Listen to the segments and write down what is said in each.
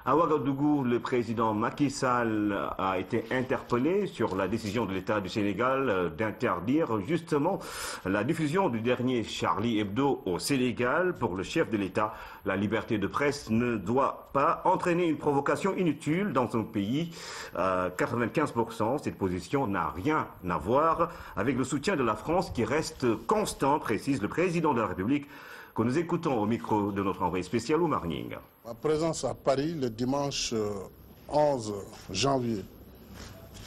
À Ouagadougou, le président Macky Sall a été interpellé sur la décision de l'État du Sénégal d'interdire justement la diffusion du dernier Charlie Hebdo au Sénégal. Pour le chef de l'État, la liberté de presse ne doit pas entraîner une provocation inutile dans son pays. 95%, cette position n'a rien à voir avec le soutien de la France qui reste constant, précise le président de la République, que nous écoutons au micro de notre envoyé spécial Oumar Nying. Ma présence à Paris le dimanche 11 janvier,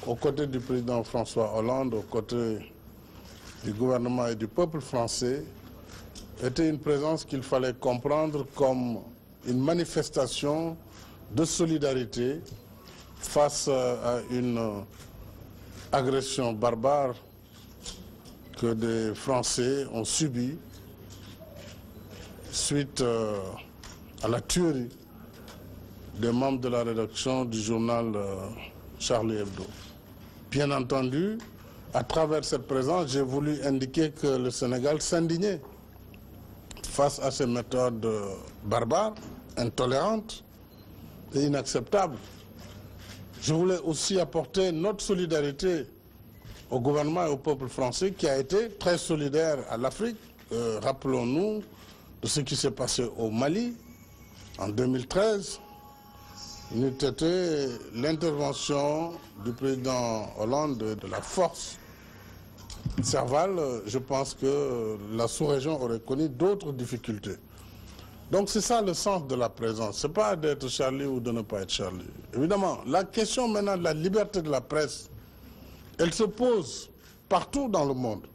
aux côtés du président François Hollande, aux côtés du gouvernement et du peuple français, était une présence qu'il fallait comprendre comme une manifestation de solidarité face à une agression barbare que des Français ont subie suite à la tuerie des membres de la rédaction du journal Charlie Hebdo. Bien entendu, à travers cette présence, j'ai voulu indiquer que le Sénégal s'indignait face à ces méthodes barbares, intolérantes et inacceptables. Je voulais aussi apporter notre solidarité au gouvernement et au peuple français qui a été très solidaire à l'Afrique. Rappelons-nous de ce qui s'est passé au Mali en 2013. Il eût été l'intervention du président Hollande de la force Serval. Je pense que la sous-région aurait connu d'autres difficultés. Donc c'est ça le sens de la présence. Ce n'est pas d'être Charlie ou de ne pas être Charlie. Évidemment, la question maintenant de la liberté de la presse, elle se pose partout dans le monde.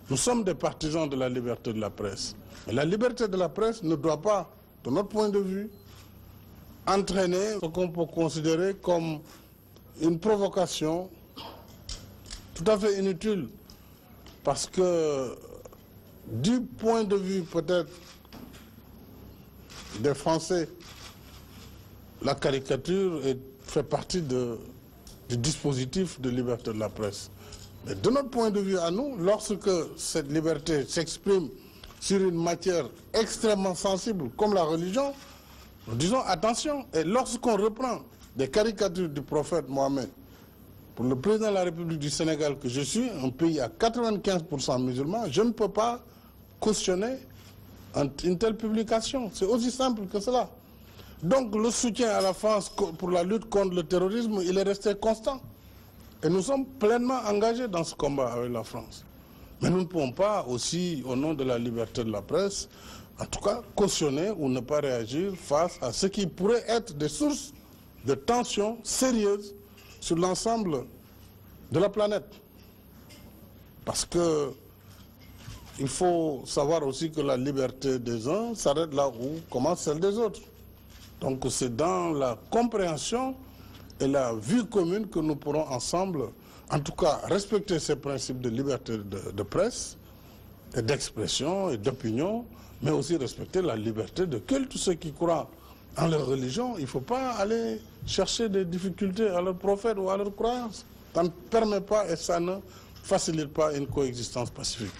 Nous sommes des partisans de la liberté de la presse. Mais la liberté de la presse ne doit pas, de notre point de vue, entraîner ce qu'on peut considérer comme une provocation tout à fait inutile. Parce que du point de vue peut-être des Français, la caricature fait partie du dispositif de liberté de la presse. Mais de notre point de vue à nous, lorsque cette liberté s'exprime sur une matière extrêmement sensible comme la religion, nous disons attention. Et lorsqu'on reprend des caricatures du prophète Mohammed, pour le président de la République du Sénégal que je suis, un pays à 95% musulmans, je ne peux pas cautionner une telle publication. C'est aussi simple que cela. Donc le soutien à la France pour la lutte contre le terrorisme, il est resté constant. Et nous sommes pleinement engagés dans ce combat avec la France. Mais nous ne pouvons pas aussi, au nom de la liberté de la presse, en tout cas cautionner ou ne pas réagir face à ce qui pourrait être des sources de tensions sérieuses sur l'ensemble de la planète. Parce que il faut savoir aussi que la liberté des uns s'arrête là où commence celle des autres. Donc c'est dans la compréhension et la vue commune que nous pourrons ensemble, en tout cas, respecter ces principes de liberté de presse, et d'expression et d'opinion, mais aussi respecter la liberté de culte. Tous ceux qui croient en leur religion, il ne faut pas aller chercher des difficultés à leur prophète ou à leur croyance. Ça ne permet pas et ça ne facilite pas une coexistence pacifique.